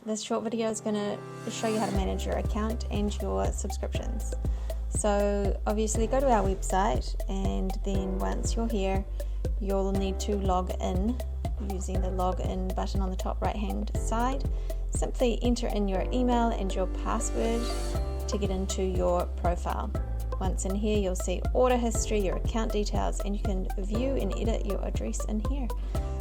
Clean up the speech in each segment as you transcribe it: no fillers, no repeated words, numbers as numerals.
This short video is going to show you how to manage your account and your subscriptions. So obviously go to our website, and then once you're here, you'll need to log in using the login button on the top right hand side. Simply enter in your email and your password to get into your profile. Once in here, you'll see order history, your account details, and you can view and edit your address in here.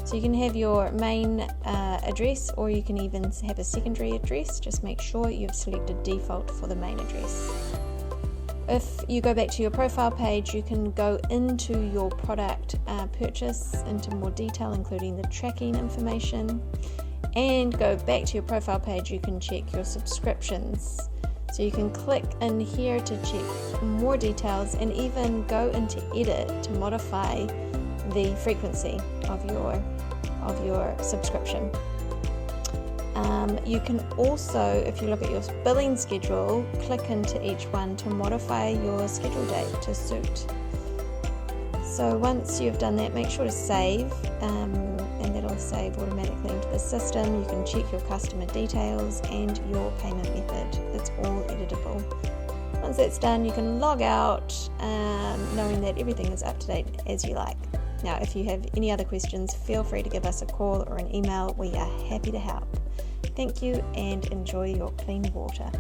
So you can have your main address, or you can even have a secondary address. Just make sure you've selected default for the main address. If you go back to your profile page, you can go into your product purchase into more detail, including the tracking information, and go back to your profile page. You can check your subscriptions. So you can click in here to check more details, and even go into edit to modify the frequency of your subscription. You can also, if you look at your billing schedule, click into each one to modify your schedule date to suit. So once you've done that, make sure to save, and that'll save automatically into the system. You can check your customer details and your payment method. It's all editable. Once that's done, you can log out, knowing that everything is up to date as you like. Now, if you have any other questions, feel free to give us a call or an email. We are happy to help. Thank you, and enjoy your clean water.